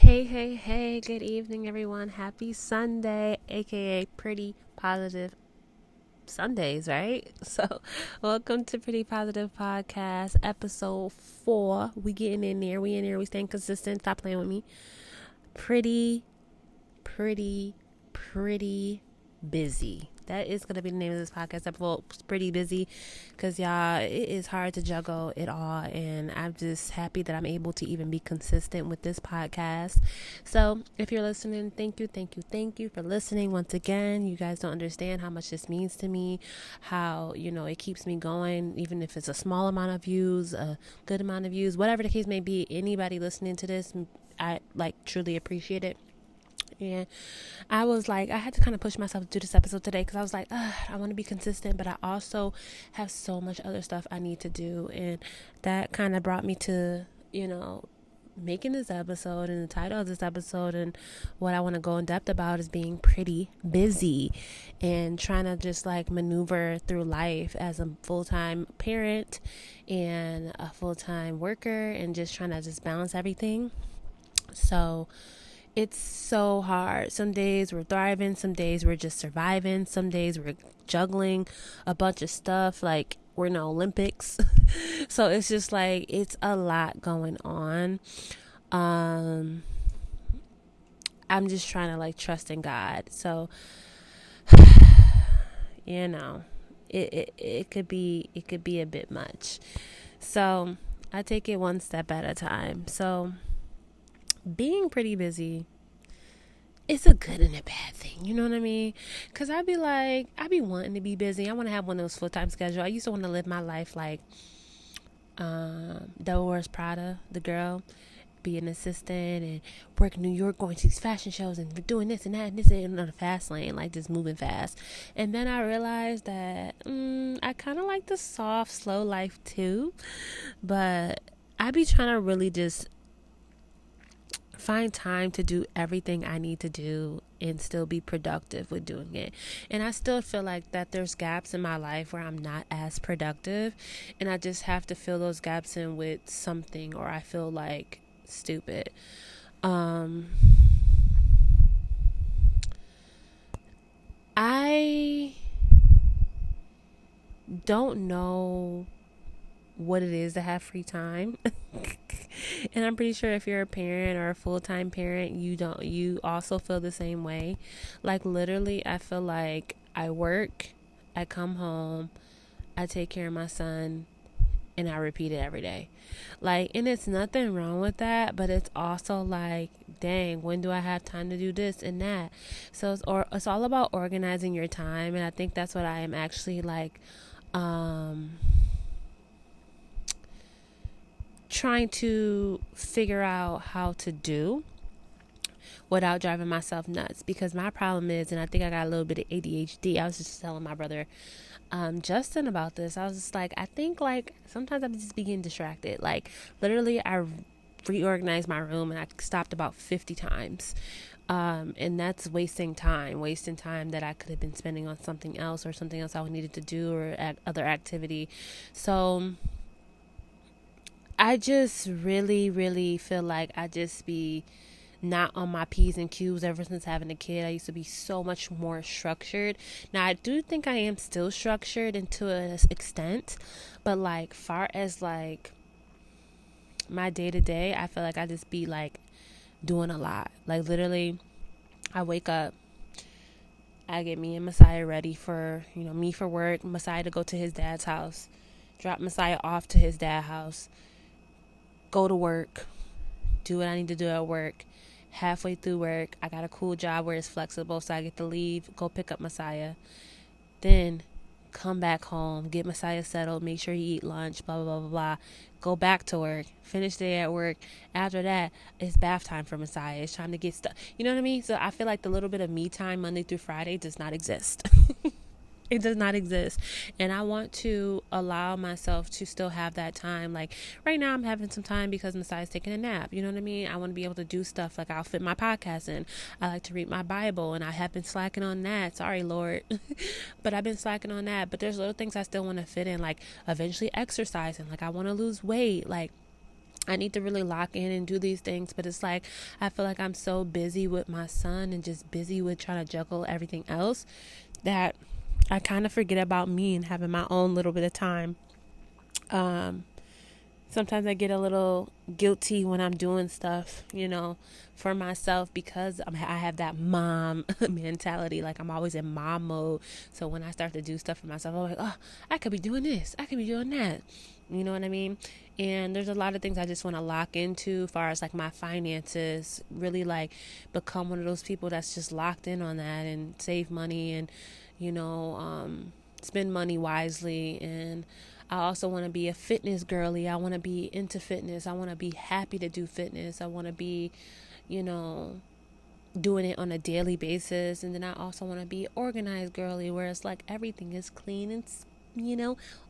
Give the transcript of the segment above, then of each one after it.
Hey, good evening, everyone. Happy Sunday, aka Pretty Positive Sundays, right? So, welcome to Pretty Positive Podcast, episode 4. We getting in there, we staying consistent. Stop playing with me. Pretty, pretty busy. That is going to be the name of this podcast episode. Pretty busy because, y'all, it is hard to juggle it all. And I'm just happy that I'm able to even be consistent with this podcast. So if you're listening, thank you for listening. Once again, you guys don't understand how much this means to me, how, it keeps me going, even if it's a small amount of views, a good amount of views, whatever the case may be. Anybody listening to this, I truly appreciate it. And I was like, I had to kind of push myself to do this episode today because I was like, I want to be consistent, but I also have so much other stuff I need to do. And that kind of brought me to, making this episode, and the title of this episode and what I want to go in depth about is being pretty busy and trying to just maneuver through life as a full-time parent and a full-time worker and just trying to just balance everything. So it's so hard. Some days we're thriving. Some days we're just surviving. Some days we're juggling a bunch of stuff like we're in the Olympics. So it's just it's a lot going on. I'm just trying to trust in God. So, it could be a bit much. So I take it one step at a time. So being pretty busy, it's a good and a bad thing, you know what I mean? Because I be wanting to be busy. I want to have one of those full-time schedules. I used to want to live my life like Dolores Prada, the girl, be an assistant and work in New York, going to these fashion shows and doing this and that and this and on the fast lane, just moving fast. And then I realized that I kind of like the soft, slow life too. But I be trying to really just find time to do everything I need to do and still be productive with doing it. And I still feel like that there's gaps in my life where I'm not as productive, and I just have to fill those gaps in with something, or I feel stupid. I don't know what it is to have free time. And I'm pretty sure if you're a parent or a full-time parent, you also feel the same way. Literally, I feel like I work, I come home, I take care of my son, and I repeat it every day. And it's nothing wrong with that, but it's also dang, when do I have time to do this and that? So it's all about organizing your time. And I think that's what I am actually trying to figure out how to do without driving myself nuts. Because my problem is, and I think I got a little bit of ADHD. I was just telling my brother Justin about this. I was just I think sometimes I'm just being distracted. Literally I reorganized my room and I stopped about 50 times. And that's wasting time that I could have been spending on something else, or something else I needed to do, or other activity. So I just really, really feel like I just be not on my P's and Q's ever since having a kid. I used to be so much more structured. Now, I do think I am still structured to an extent, but far as my day to day, I feel like I just be doing a lot. Literally, I wake up, I get me and Messiah ready for, me for work, Messiah to go to his dad's house, drop Messiah off to his dad's house, go to work, do what I need to do at work. Halfway through work, I got a cool job where it's flexible, so I get to leave, go pick up Messiah, then come back home, get Messiah settled, make sure he eat lunch, blah, blah, blah, blah, blah. Go back to work, finish the day at work. After that, it's bath time for Messiah. It's time to get stuff. You know what I mean? So I feel like the little bit of me time Monday through Friday does not exist. It does not exist. And I want to allow myself to still have that time. Right now I'm having some time because Messiah's taking a nap. You know what I mean? I want to be able to do stuff. I'll fit my podcast in. I like to read my Bible, and I have been slacking on that. Sorry, Lord. But I've been slacking on that. But there's little things I still want to fit in, eventually exercising. I want to lose weight. I need to really lock in and do these things, but it's like I feel like I'm so busy with my son and just busy with trying to juggle everything else that I kind of forget about me and having my own little bit of time. Sometimes I get a little guilty when I'm doing stuff, for myself, because I have that mom mentality. Like, I'm always in mom mode. So when I start to do stuff for myself, I'm like, oh, I could be doing this. I could be doing that. You know what I mean? And there's a lot of things I just want to lock into as far as like my finances, really like become one of those people that's just locked in on that and save money and, spend money wisely. And I also want to be a fitness girly. I want to be into fitness. I want to be happy to do fitness. I want to be, doing it on a daily basis. And then I also want to be organized girly, where it's like everything is clean and,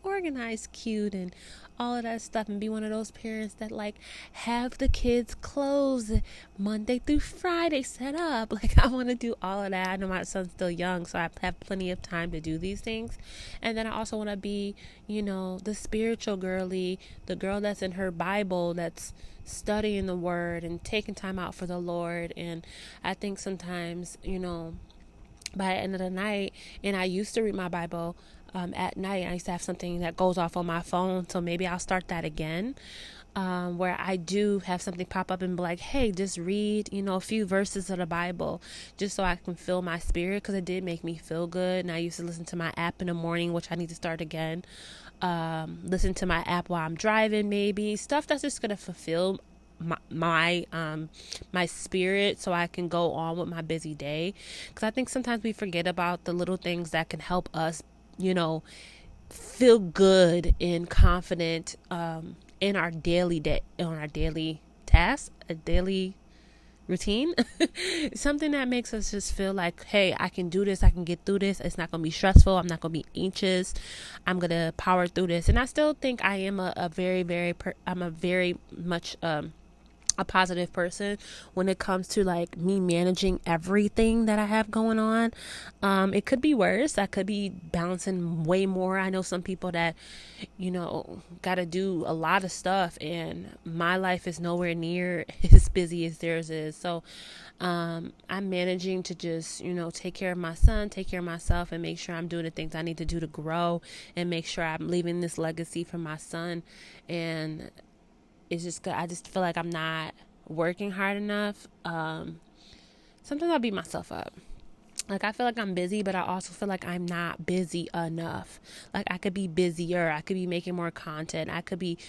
organized, cute, and all of that stuff, and be one of those parents that like have the kids' clothes Monday through Friday set up. Like, I want to do all of that. I know my son's still young, so I have plenty of time to do these things. And then I also want to be, the spiritual girly, the girl that's in her Bible, that's studying the word and taking time out for the Lord. And I think sometimes, by the end of the night, and I used to read my Bible at night. I used to have something that goes off on my phone, so maybe I'll start that again, where I do have something pop up and be like, hey, just read, a few verses of the Bible, just so I can fill my spirit, because it did make me feel good. And I used to listen to my app in the morning, which I need to start again. Listen to my app while I'm driving, maybe stuff that's just going to fulfill my spirit, so I can go on with my busy day. Because I think sometimes we forget about the little things that can help us, feel good and confident in our daily task, a daily routine. Something that makes us just feel like, hey, I can do this, I can get through this, it's not going to be stressful, I'm not going to be anxious, I'm going to power through this. And I still think I am a very much a positive person when it comes to like me managing everything that I have going on. It could be worse. I could be balancing way more. I know some people that, got to do a lot of stuff, and my life is nowhere near as busy as theirs is. So I'm managing to just, take care of my son, take care of myself, and make sure I'm doing the things I need to do to grow and make sure I'm leaving this legacy for my son. And it's just good. I just feel like I'm not working hard enough. Sometimes I'll beat myself up. Like, I feel like I'm busy, but I also feel like I'm not busy enough. Like, I could be busier. I could be making more content. I could be,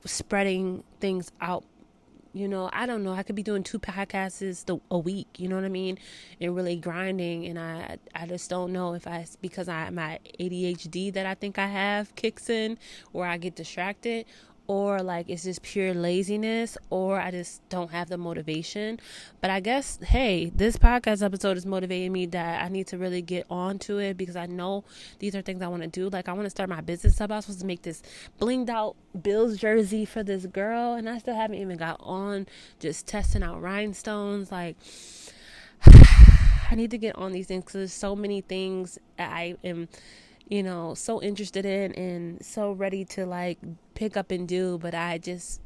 spreading things out. I don't know. I could be doing 2 podcasts a week. You know what I mean? And really grinding. And I just don't know if because my ADHD that I think I have kicks in, where I get distracted, or like it's just pure laziness, or I just don't have the motivation. But I guess, hey, this podcast episode is motivating me that I need to really get on to it, because I know these are things I want to do. Like, I want to start my business up. I was supposed to make this blinged out Bills jersey for this girl, and I still haven't even got on, just testing out rhinestones. Like, I need to get on these things, because there's so many things that I am so interested in and so ready to like pick up and do, but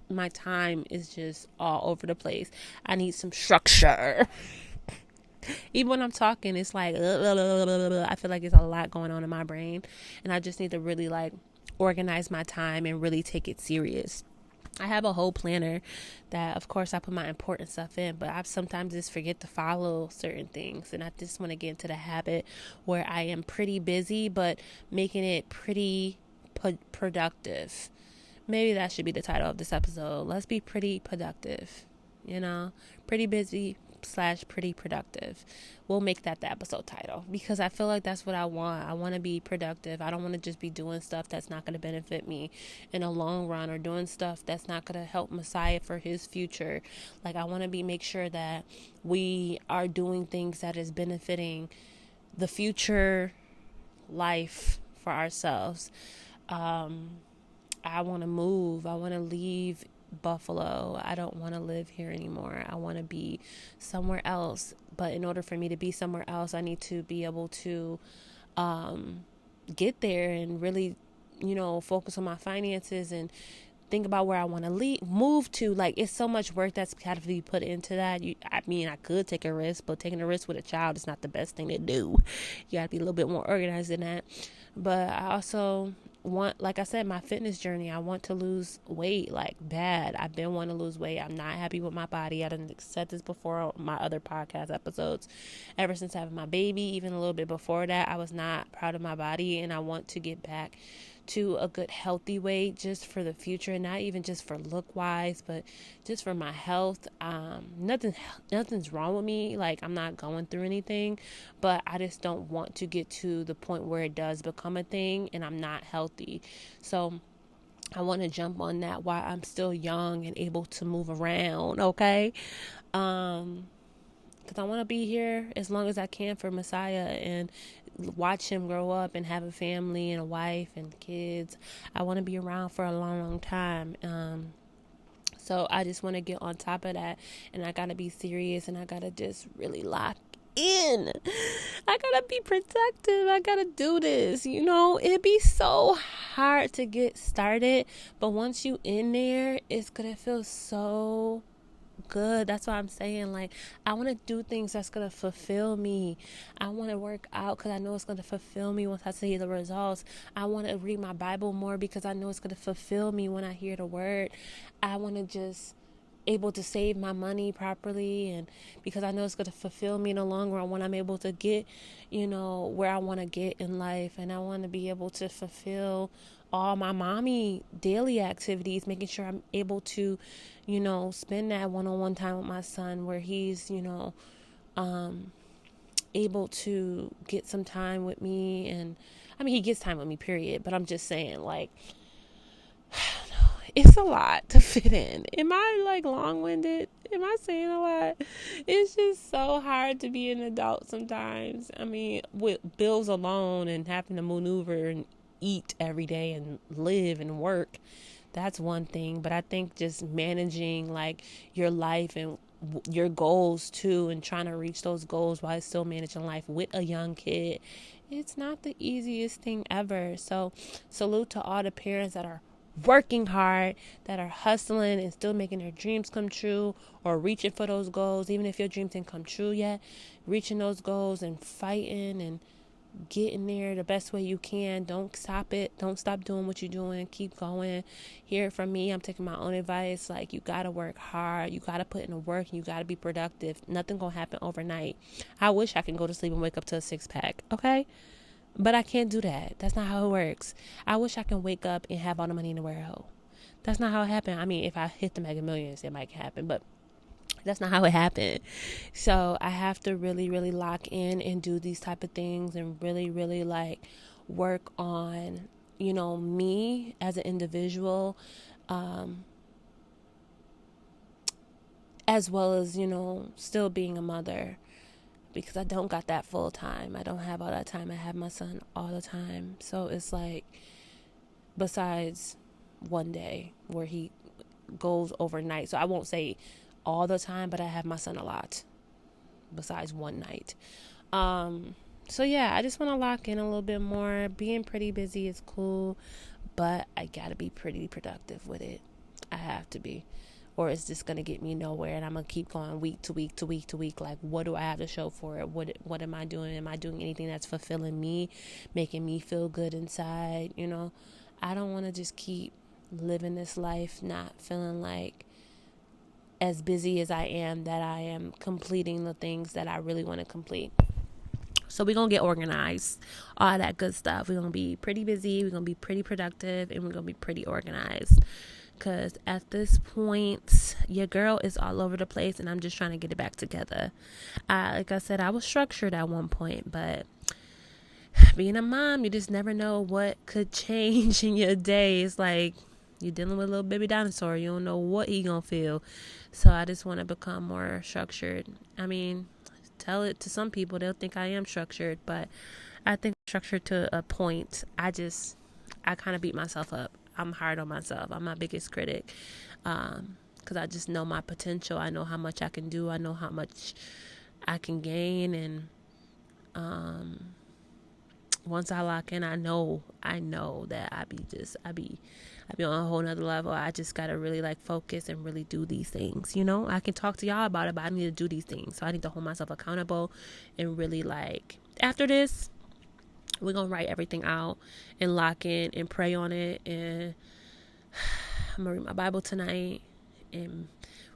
my time is just all over the place. I need some structure. Even when I'm talking, it's like I feel like there's a lot going on in my brain, and I just need to really like organize my time and really take it serious. I have a whole planner that, of course, I put my important stuff in, but I sometimes just forget to follow certain things. And I just want to get into the habit where I am pretty busy, but making it pretty productive. Maybe that should be the title of this episode. Let's be pretty productive, pretty busy / pretty productive. We'll make that the episode title, because I feel like that's what I want. I want to be productive. I don't want to just be doing stuff that's not going to benefit me in the long run, or doing stuff that's not going to help Messiah for his future. Like, I want to make sure that we are doing things that is benefiting the future life for ourselves. I want to move. I want to leave Buffalo. I don't want to live here anymore. I want to be somewhere else. But in order for me to be somewhere else, I need to be able to get there and really, focus on my finances and think about where I want to move to. Like, it's so much work that's got to be put into that. I could take a risk, but taking a risk with a child is not the best thing to do. You got to be a little bit more organized than that. But I also want, like I said, my fitness journey, I want to lose weight, like, bad. I've been wanting to lose weight. I'm not happy with my body. I done said this before on my other podcast episodes. Ever since having my baby, even a little bit before that, I was not proud of my body, and I want to get back to a good healthy weight just for the future, not even just for look wise, but just for my health. Nothing's wrong with me. Like, I'm not going through anything, but I just don't want to get to the point where it does become a thing and I'm not healthy. So I want to jump on that while I'm still young and able to move around. Okay. Because I want to be here as long as I can for Messiah and watch him grow up and have a family and a wife and kids. I want to be around for a long, long time. So I just want to get on top of that, and I got to be serious, and I got to just really lock in. I got to be protective. I got to do this. It'd be so hard to get started, but once you in there, it's going to feel so good. That's why I'm saying, like, I want to do things that's going to fulfill me. I want to work out because I know it's going to fulfill me once I see the results. I want to read my Bible more because I know it's going to fulfill me when I hear the word. I want to just able to save my money properly, and because I know it's going to fulfill me in the long run when I'm able to get, where I want to get in life. And I want to be able to fulfill all my mommy daily activities, making sure I'm able to, spend that one-on-one time with my son where he's, able to get some time with me. And he gets time with me, period. But I'm just saying, like, it's a lot to fit in. Am I like long-winded? Am I saying a lot? It's just so hard to be an adult sometimes. With bills alone and having to maneuver and eat every day and live and work, that's one thing. But I think just managing like your life and your goals too, and trying to reach those goals while still managing life with a young kid, it's not the easiest thing ever. So salute to all the parents that are working hard, that are hustling and still making their dreams come true, or reaching for those goals. Even if your dreams didn't come true yet, reaching those goals and fighting and getting there the best way you can. Don't stop it. Don't stop doing what you're doing. Keep going. Hear it from me. I'm taking my own advice. Like, you got to work hard. You got to put in the work, and you got to be productive. Nothing going to happen overnight. I wish I can go to sleep and wake up to a six-pack. Okay? But I can't do that. That's not how it works. I wish I can wake up and have all the money in the world. That's not how it happened. If I hit the Mega Millions, it might happen, but that's not how it happened. So I have to really, really lock in and do these type of things and really, really like work on, me as an individual, as well as, still being a mother. Because I don't got that full time. I don't have all that time. I have my son all the time. So it's like, besides one day where he goes overnight. So I won't say all the time, but I have my son a lot besides one night. So yeah, I just want to lock in a little bit more. Being pretty busy is cool, but I got to be pretty productive with it. I have to be. Or it's just going to get me nowhere, and I'm going to keep going week to week to week to week. Like, what do I have to show for it? What am I doing? Am I doing anything that's fulfilling me, making me feel good inside? I don't want to just keep living this life not feeling like, as busy as I am, that I am completing the things that I really want to complete. So we're going to get organized, all that good stuff. We're going to be pretty busy. We're going to be pretty productive, and we're going to be pretty organized. Because at this point, your girl is all over the place, and I'm just trying to get it back together. Like I said, I was structured at one point, but being a mom, you just never know what could change in your day. It's like you're dealing with a little baby dinosaur. You don't know what he gonna feel. So I just want to become more structured. Tell it to some people, they'll think I am structured, but I think structured to a point. I kind of beat myself up. I'm hard on myself. I'm my biggest critic, because I just know my potential. I know how much I can do. I know how much I can gain, and once I lock in, I know that I be on a whole nother level. I just gotta really like focus and really do these things. I can talk to y'all about it, but I need to do these things. So I need to hold myself accountable and really like, after this, we're gonna write everything out and lock in and pray on it. And I'm gonna read my Bible tonight, and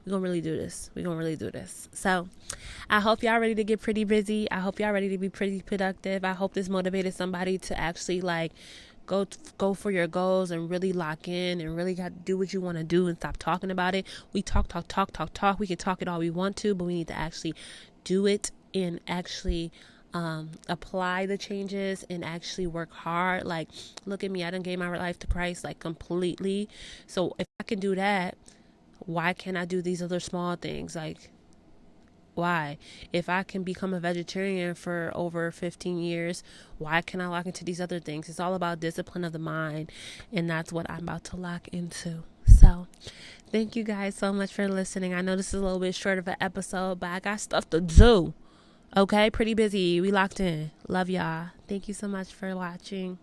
we're gonna really do this. So I hope y'all ready to get pretty busy. I hope y'all ready to be pretty productive. I hope this motivated somebody to actually like go for your goals and really lock in and really do what you want to do and stop talking about it. We talk. We can talk it all we want to, but we need to actually do it and actually apply the changes and actually work hard. Like, look at me, I done gave my life to Christ like completely. So if I can do that, why can't I do these other small things? Like, why? If I can become a vegetarian for over 15 years, why can I lock into these other things? It's all about discipline of the mind, and that's what I'm about to lock into. So thank you guys so much for listening. I know this is a little bit short of an episode, but I got stuff to do. Okay, pretty busy. We locked in. Love y'all. Thank you so much for watching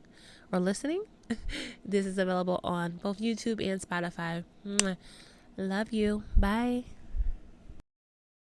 or listening. This is available on both YouTube and Spotify. Love you. Bye.